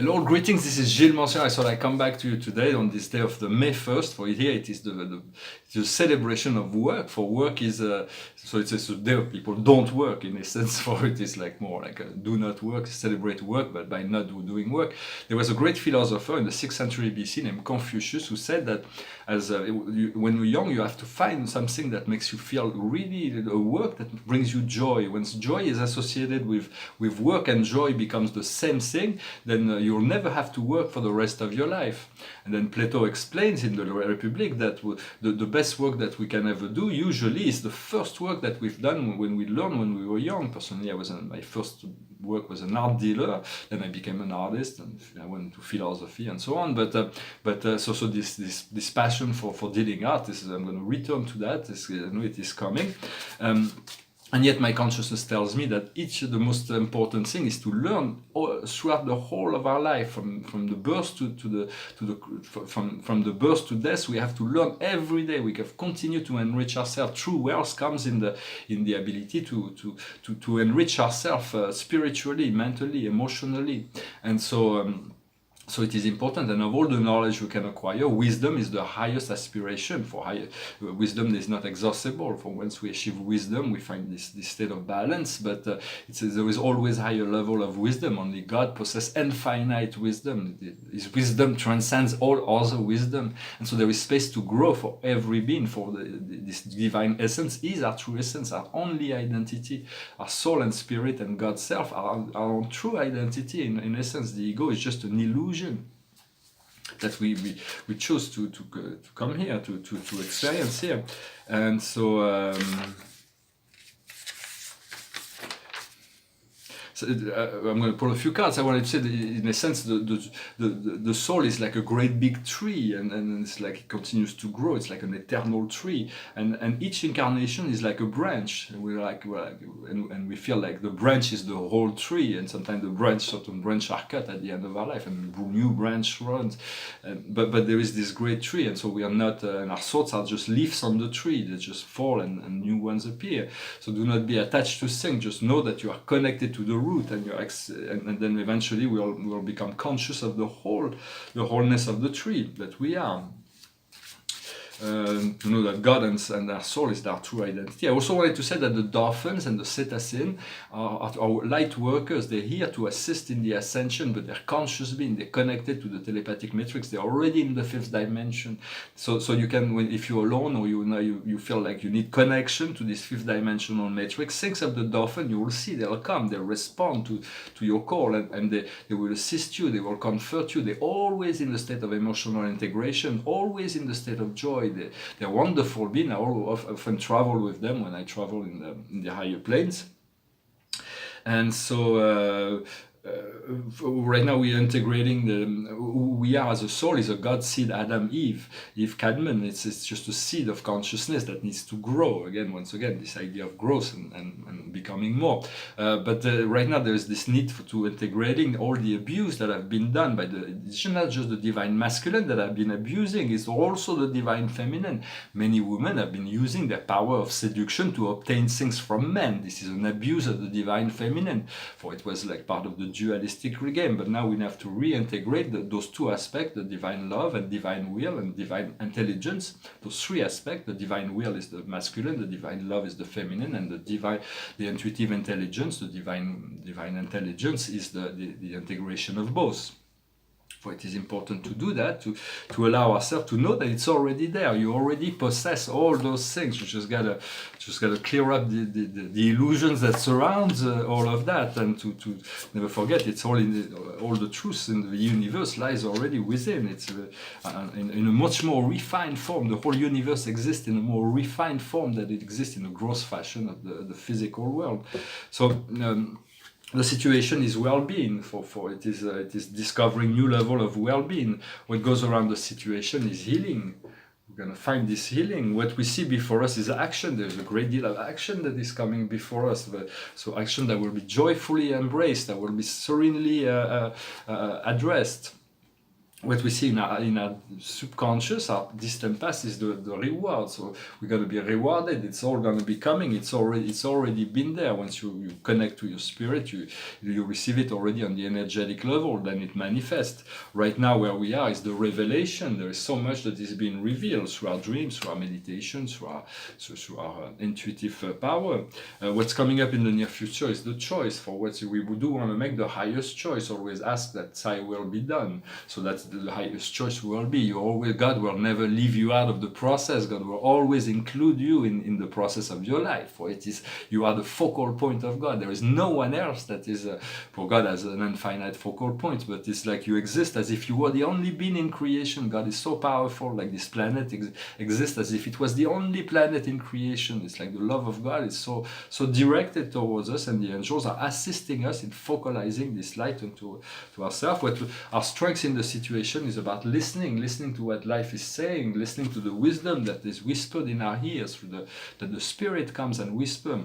Hello, greetings. This is Gilles Mention. I thought I'd come back to you today on this day of the May 1st. For here, it is the celebration of work. For work is so it's a day of people don't work in a sense. For it is like more like a do not work, celebrate work, but by not doing work. There was a great philosopher in the 6th century BC named Confucius who said that when you're young, you have to find something that makes you feel really a work that brings you joy. When joy is associated with work and joy becomes the same thing, then you'll never have to work for the rest of your life. And then Plato explains in the Republic that the best work that we can ever do usually is the first work that we've done when we learned when we were young. Personally, my first work was an art dealer, then I became an artist and I went into philosophy and so on. But so this passion for dealing art I'm going to return to that. I know it is coming. And yet my consciousness tells me that the most important thing is to learn throughout the whole of our life, from the birth from the birth to death. We have to learn every day. We have continue to enrich ourselves. True wealth comes in the ability to enrich ourselves spiritually, mentally, emotionally, and so it is important, and of all the knowledge we can acquire, wisdom is the highest aspiration. Wisdom is not exhaustible. For once we achieve wisdom, we find this state of balance, but there is always higher level of wisdom. Only God possesses infinite wisdom. His wisdom transcends all other wisdom, and so there is space to grow for every being, for this divine essence is our true essence, our only identity. Our soul and spirit and God's self are our true identity. In essence, the ego is just an illusion that we chose to come here to experience here. And so I'm going to pull a few cards. I wanted to say that in a sense the soul is like a great big tree, and it's like it continues to grow. It's like an eternal tree, and each incarnation is like a branch. And and we feel like the branch is the whole tree, and sometimes certain branches are cut at the end of our life, and a new branch runs. But there is this great tree, and so we are not, and our thoughts are just leaves on the tree. They just fall, and new ones appear. So do not be attached to things. Just know that you are connected to the root, and then eventually we'll become conscious of the wholeness of the tree that we are. To know that God and our soul is our true identity. I also wanted to say that the dolphins and the cetacean are light workers. They're here to assist in the ascension, but they're conscious beings. They're connected to the telepathic matrix. They're already in the fifth dimension. So you can, if you're alone or you feel like you need connection to this fifth dimensional matrix, think of the dolphin. You will see they'll come. They'll respond to your call, and they will assist you. They will comfort you. They're always in the state of emotional integration, always in the state of joy. They're wonderful beings. I often travel with them when I travel in the higher planes. And so right now we are integrating who we are as a soul is a God seed, Adam, Eve Cadman. It's just a seed of consciousness that needs to grow. Once again, this idea of growth and becoming more. But right now there is this need to integrating all the abuse that have been done by it's not just the divine masculine that have been abusing, it's also the divine feminine. Many women have been using their power of seduction to obtain things from men. This is an abuse of the divine feminine, for it was like part of the dualistic game. But now we have to reintegrate those two aspects, the divine love and divine will and divine intelligence. Those three aspects: the divine will is the masculine, the divine love is the feminine, and the intuitive intelligence, the divine intelligence is the integration of both. For it is important to do that, to allow ourselves to know that it's already there. You already possess all those things. You just gotta clear up the illusions that surrounds all of that, and to never forget it's all all the truth in the universe lies already within. It's in a much more refined form. The whole universe exists in a more refined form than it exists in a gross fashion of the physical world. So. The situation is well-being. For it is discovering new level of well-being. What goes around the situation is healing. We're going to find this healing. What we see before us is action. There's a great deal of action that is coming before us. So action that will be joyfully embraced, that will be serenely addressed. what we see in our subconscious, our distant past, is the reward. So we're going to be rewarded. It's all going to be coming. It's already been there. Once you connect to your spirit, you receive it already on the energetic level. Then it manifests. Right now, where we are is the revelation. There is so much that is being revealed through our dreams, through our meditations, through our intuitive power. What's coming up in the near future is the choice for what we do want to make the highest choice. Always ask that Thy will be done. So that's the highest choice will be. God will never leave you out of the process. God will always include you in the process of your life. For it is, you are the focal point of God. There is no one else that is, for God has an infinite focal point, but it's like you exist as if you were the only being in creation. God is so powerful, like this planet exists as if it was the only planet in creation. It's like the love of God is so directed towards us, and the angels are assisting us in focalizing this light into to ourselves. What our strength in the situation is about listening to what life is saying, listening to the wisdom that is whispered in our ears, that the Spirit comes and whispers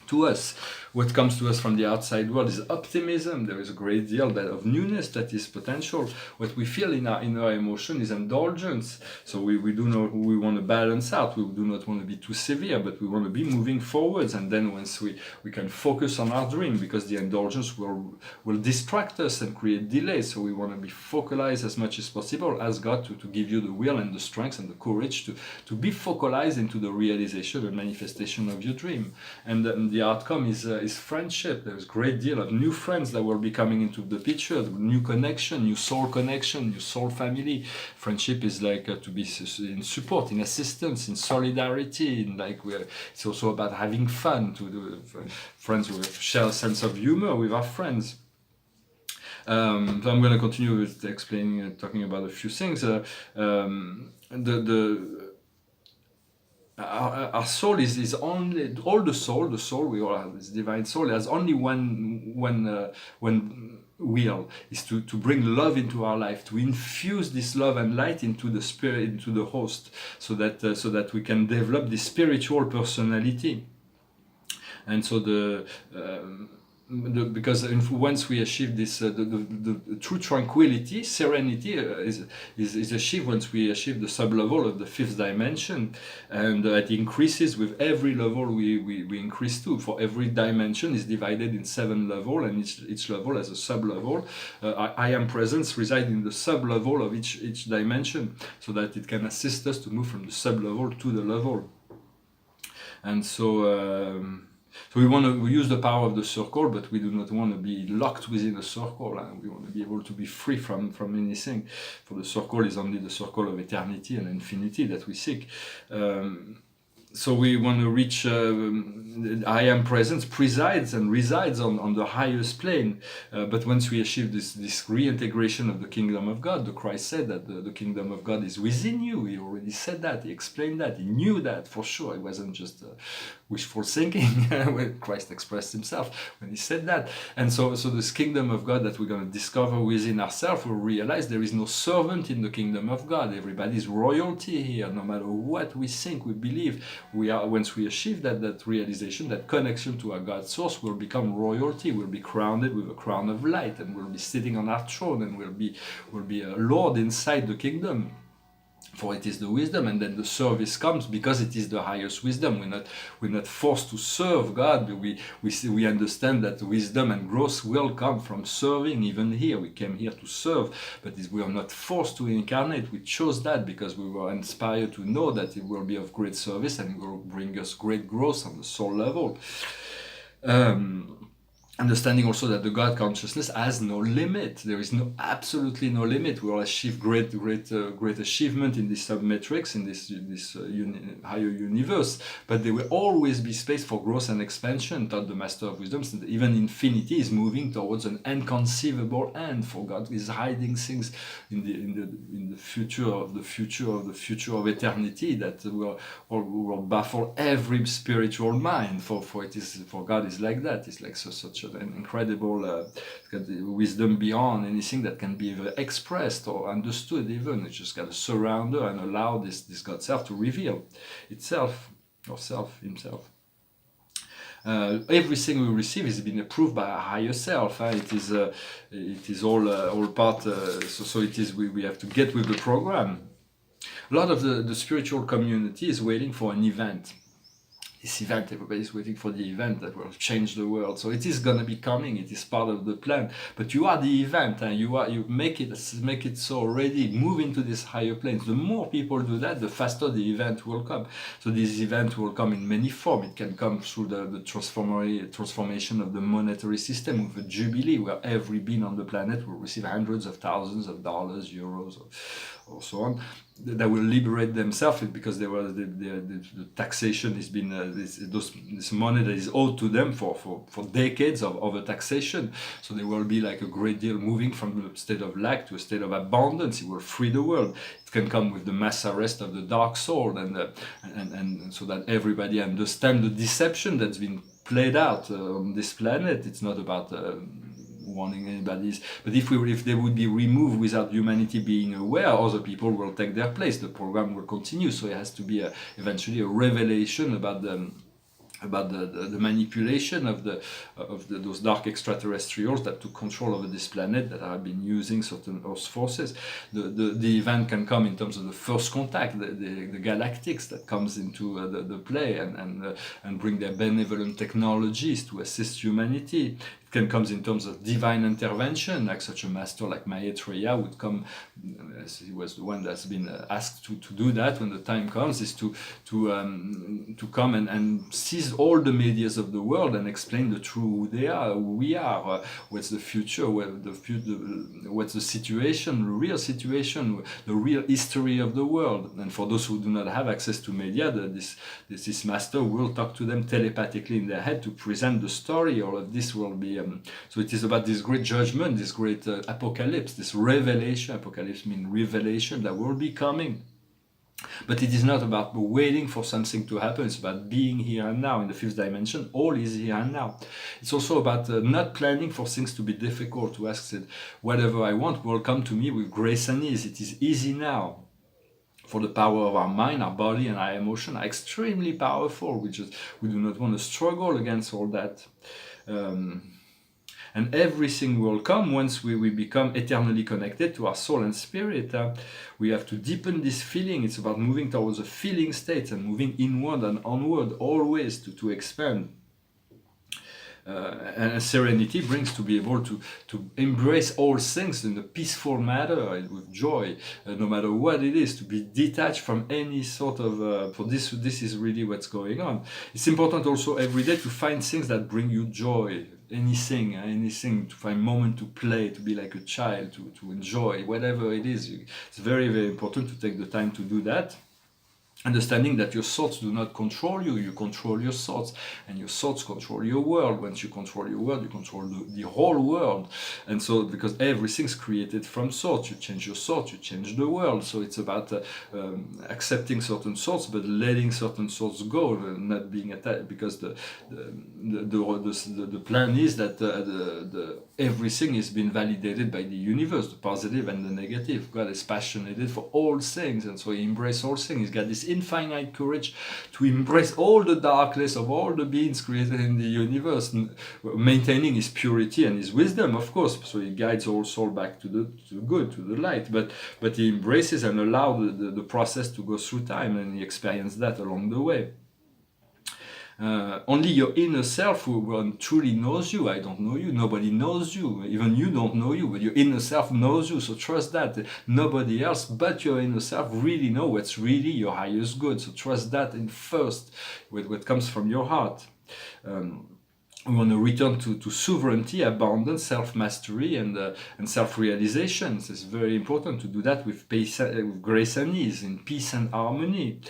to us. What comes to us from the outside world is optimism. There is a great deal of newness that is potential. What we feel in our emotion is indulgence. So we do not, we want to balance out. We do not want to be too severe, but we want to be moving forwards. And then once we can focus on our dream, because the indulgence will distract us and create delays. So we want to be focalized as much as possible. Ask God to give you the will and the strength and the courage to be focalized into the realization and manifestation of your dream. And the outcome is friendship. There's a great deal of new friends that will be coming into the picture, new connection, new soul family. Friendship is like to be in support, in assistance, in solidarity, it's also about having fun, to do friends who share a sense of humor with our friends. So I'm going to continue with talking about a few things. Our soul is only, all the soul, we all have this divine soul, has only one will, is to bring love into our life, to infuse this love and light into the spirit, into the host, so that we can develop this spiritual personality. And so because once we achieve this, the true tranquility, serenity is achieved once we achieve the sub-level of the fifth dimension, and it increases with every level we increase to. For every dimension is divided in 7 levels, and each level has a sub-level. I am presence reside in the sub-level of each dimension, so that it can assist us to move from the sub-level to the level. And so we want to use the power of the circle, but we do not want to be locked within a circle. We want to be able to be free from anything. For the circle is only the circle of eternity and infinity that we seek. So we want to reach I am presence presides and resides on the highest plane. But once we achieve this reintegration of the kingdom of God, the Christ said that the kingdom of God is within you. He already said that. He explained that. He knew that for sure. It wasn't just wishful thinking when Christ expressed himself when he said that. And so this kingdom of God that we're going to discover within ourselves, we'll realize there is no servant in the kingdom of God. Everybody's royalty here. No matter what we think, we believe, we are. Once we achieve that realization, that connection to our God source, will become royalty. We'll be crowned with a crown of light, and we'll be sitting on our throne, and we'll be a Lord inside the kingdom. For it is the wisdom, and then the service comes because it is the highest wisdom. We're not forced to serve God, but we understand that wisdom and growth will come from serving. Even here, we came here to serve, but we are not forced to incarnate. We chose that because we were inspired to know that it will be of great service and it will bring us great growth on the soul level. Understanding also that the God consciousness has no limit. There is absolutely no limit. We will achieve great achievement in this submatrix, in this higher universe. But there will always be space for growth and expansion. Taught the Master of Wisdom, even infinity is moving towards an inconceivable end. For God is hiding things in the future of the future of eternity that will baffle every spiritual mind. For God is like that. It's like such an incredible wisdom beyond anything that can be expressed or understood. Even it's just got to surround her and allow this God self to reveal itself or himself. Everything we receive is being approved by our higher self. It is all part. So it is. We have to get with the program. A lot of the spiritual community is waiting for an event. This event, everybody's waiting for the event that will change the world. So it is going to be coming. It is part of the plan. But you are the event, and you make it so already. Move into this higher planes. The more people do that, the faster the event will come. So this event will come in many forms. It can come through the transformation of the monetary system with a jubilee, where every being on the planet will receive hundreds of thousands of dollars, euros, or so on, that will liberate themselves, because there was the taxation has been this money that is owed to them for decades of over taxation. So there will be like a great deal moving from a state of lack to a state of abundance. It will free the world. It can come with the mass arrest of the dark soul, and so that everybody understands the deception that's been played out on this planet. It's not about warning anybody's, but if they would be removed without humanity being aware, other people will take their place. The program will continue. So it has to be eventually a revelation about the manipulation of those dark extraterrestrials that took control over this planet, that have been using certain Earth forces. The event can come in terms of the first contact, the galactics that comes into the play and bring their benevolent technologies to assist humanity. It can come in terms of divine intervention, like such a master like Maitreya would come, as he was the one that's been asked to do that when the time comes, is to come and seize all the medias of the world and explain the true who they are, who we are, what's the future, what's the situation, the real situation, the real history of the world. And for those who do not have access to media, this master will talk to them telepathically in their head to present the story. All of this will be so it is about this great judgment, this great apocalypse, this revelation. Apocalypse means revelation that will be coming. But it is not about waiting for something to happen. It's about being here and now. In the fifth dimension, all is here and now. It's also about not planning for things to be difficult, to ask that whatever I want will come to me with grace and ease. It is easy now. For the power of our mind, our body, and our emotion are extremely powerful. We do not want to struggle against all that. And everything will come once we become eternally connected to our soul and spirit. We have to deepen this feeling. It's about moving towards a feeling state and moving inward and onward, always to expand. And serenity brings to be able to embrace all things in a peaceful manner, with joy, no matter what it is, to be detached from any sort of, for this is really what's going on. It's important also every day to find things that bring you joy. Anything, to find moment to play, to be like a child, to enjoy, whatever it is. It's very, very important to take the time to do that. Understanding that your thoughts do not control you, you control your thoughts, and your thoughts control your world. Once you control your world, you control the whole world. And so, because everything's created from thoughts, you change your thoughts, you change the world. So it's about accepting certain thoughts, but letting certain thoughts go, not being attached. Because the plan is that everything is being validated by the universe, the positive and the negative. God is passionate for all things, and so He embraces all things. He's got this infinite courage to embrace all the darkness of all the beings created in the universe, maintaining His purity and His wisdom, of course. So He guides all soul back to the good, to the light. But He embraces and allows the process to go through time, and He experiences that along the way. Only your inner self who truly knows you. I don't know you. Nobody knows you. Even you don't know you, but your inner self knows you. So trust that. Nobody else but your inner self really know what's really your highest good. So trust that in first, with what comes from your heart. We want to return to sovereignty, abundance, self-mastery, and self-realization. So it's very important to do that with grace and ease, in peace and harmony.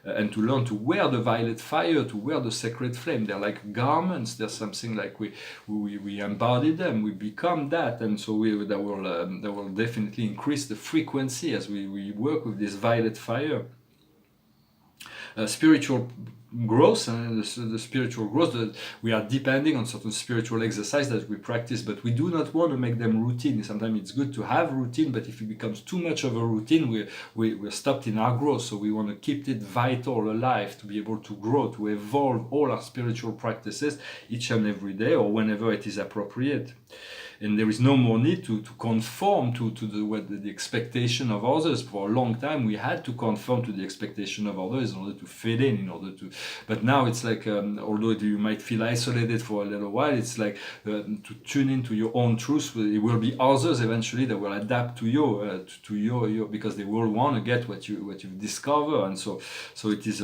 And to learn to wear the violet fire, to wear the sacred flame. They're like garments. There's something like we embody them, we become that, and so that will definitely increase the frequency as we work with this violet fire. spiritual growth and the spiritual growth, that we are depending on certain spiritual exercise that we practice, but we do not want to make them routine. Sometimes it's good to have routine, but if it becomes too much of a routine, we're stopped in our growth. So we want to keep it vital, alive, to be able to grow, to evolve all our spiritual practices each and every day or whenever it is appropriate. And there is no more need to conform to the expectation of others. For a long time, we had to conform to the expectation of others in order to fit in order to. But now it's like, although you might feel isolated for a little while, it's like to tune into your own truth. It will be others eventually that will adapt to you, to your because they will want to get what you've discovered, and so it is.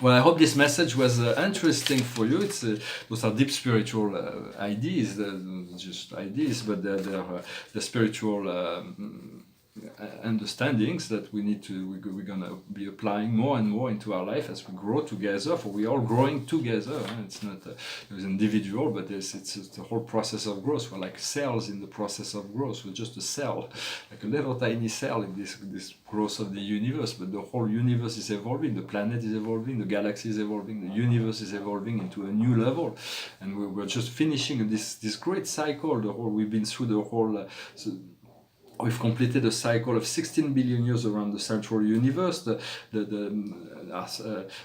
Well, I hope this message was interesting for you. Those are deep spiritual ideas, just ideas, but they're the spiritual understandings that we're gonna be applying more and more into our life as we grow together. For we're all growing together. It's not there's individual, but it's the whole process of growth. We're like cells in the process of growth. We're just a cell, like a little tiny cell in this growth of the universe. But the whole universe is evolving. The planet is evolving. The galaxy is evolving. The universe is evolving into a new level, and we're just finishing this great cycle. We've been through the whole. We've completed a cycle of 16 billion years around the central universe.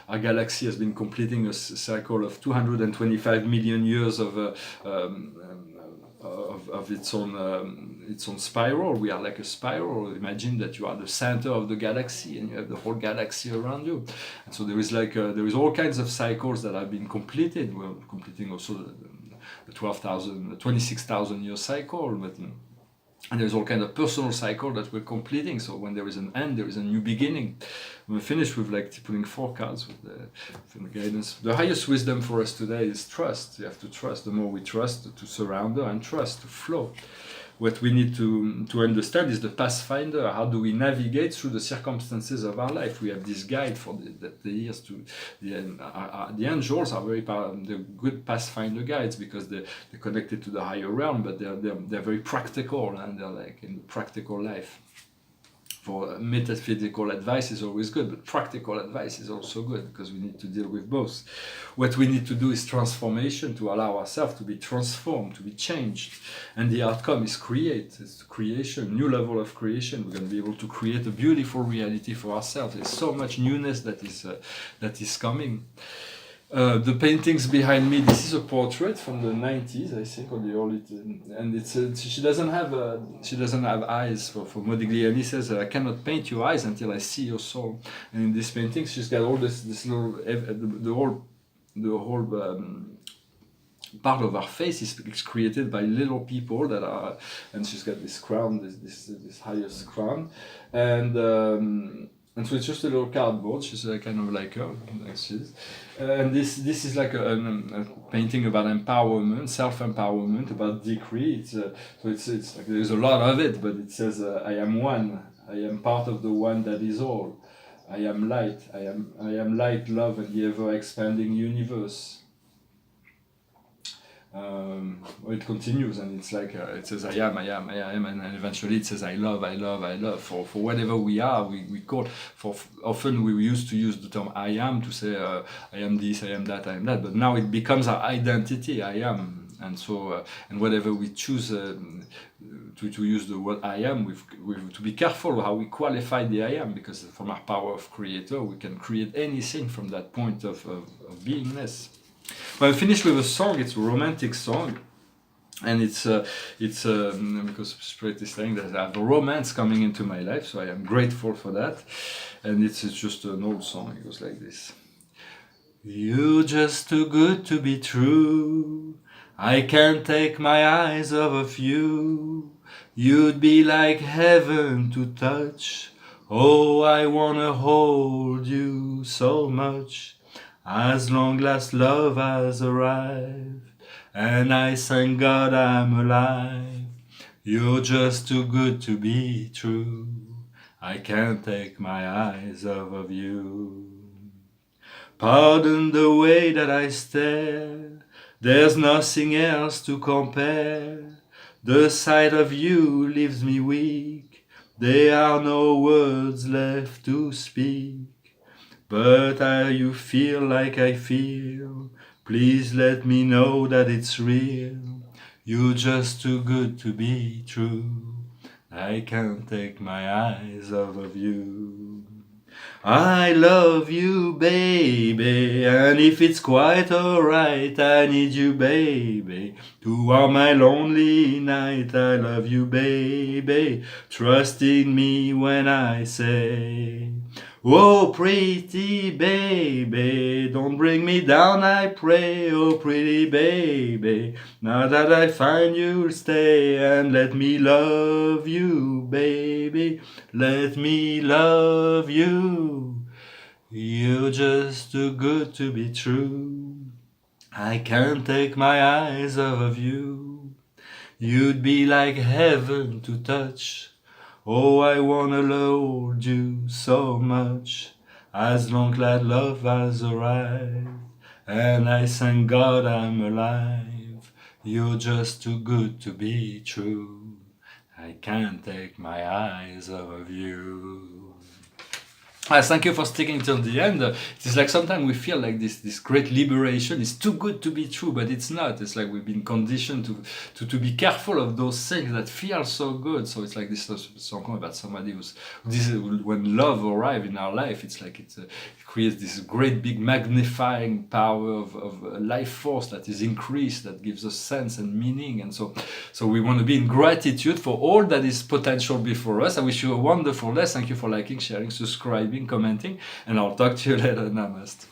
Our galaxy has been completing a cycle of 225 million years of its own spiral. We are like a spiral. Imagine that you are the center of the galaxy and you have the whole galaxy around you. And so there is all kinds of cycles that have been completed. We're completing also the 26,000 year cycle, but. And there's all kind of personal cycle that we're completing. So when there is an end, there is a new beginning. We're finished with pulling 4 cards with the guidance. The highest wisdom for us today is trust. You have to trust. The more we trust, to surrender and trust, to flow. What we need to understand is the pathfinder. How do we navigate through the circumstances of our life? We have this guide for the years to the angels are they're good pathfinder guides because they're connected to the higher realm, but they're very practical and they're like in the practical life. For metaphysical advice is always good, but practical advice is also good because we need to deal with both. What we need to do is transformation, to allow ourselves to be transformed, to be changed. And the outcome is it's creation, new level of creation. We're going to be able to create a beautiful reality for ourselves. There's so much newness that is coming. The paintings behind me, this is a portrait from the 90s, I think, or the early, and she doesn't have eyes. For Modigliani says, I cannot paint your eyes until I see your soul. And in this painting, she's got all this little, the whole part of her face is created by little people that are, and she's got this crown, this highest crown, and so it's just a little cardboard. She's kind of like she's. And this is like a painting about empowerment, self-empowerment, about decree. It's like there's a lot of it, but it says, I am one. I am part of the one that is all. I am light. I am light, love, and the ever-expanding universe. It continues, and it's like it says I am, and eventually it says I love. For whatever we are, we call. Often we used to use the term I am to say I am this, I am that, but now it becomes our identity. I am, and so and whatever we choose to use the word I am, we've to be careful how we qualify the I am, because from our power of creator, we can create anything from that point of beingness. Well, I finished with a song. It's a romantic song, and it's because Spirit is saying that I have a romance coming into my life, so I am grateful for that. And it's just an old song. It goes like this: You're just too good to be true. I can't take my eyes off of you. You'd be like heaven to touch. Oh, I wanna hold you so much. As long last love has arrived, and I thank God I'm alive. You're just too good to be true. I can't take my eyes off of you. Pardon the way that I stare. There's nothing else to compare. The sight of you leaves me weak. There are no words left to speak. But you feel like I feel. Please let me know that it's real. You're just too good to be true. I can't take my eyes off of you. I love you, baby, and if it's quite alright, I need you, baby, to warm my lonely night. I love you, baby, trust in me when I say, oh, pretty baby, don't bring me down, I pray. Oh, pretty baby, now that I find you'll stay and let me love you, baby. Let me love you. You're just too good to be true. I can't take my eyes off of you. You'd be like heaven to touch. Oh, I wanna hold you so much. As long that love has arrived, and I thank God I'm alive. You're just too good to be true. I can't take my eyes off of you. Thank you for sticking till the end. It's like sometimes we feel like this great liberation is too good to be true, but it's not. It's like we've been conditioned to be careful of those things that feel so good. So it's like this song about somebody when love arrives in our life, it's like it creates this great big magnifying power of a life force that is increased, that gives us sense and meaning. And so we want to be in gratitude for all that is potential before us. I wish you a wonderful day. Thank you for liking, sharing, subscribing, commenting, and I'll talk to you later. Namaste.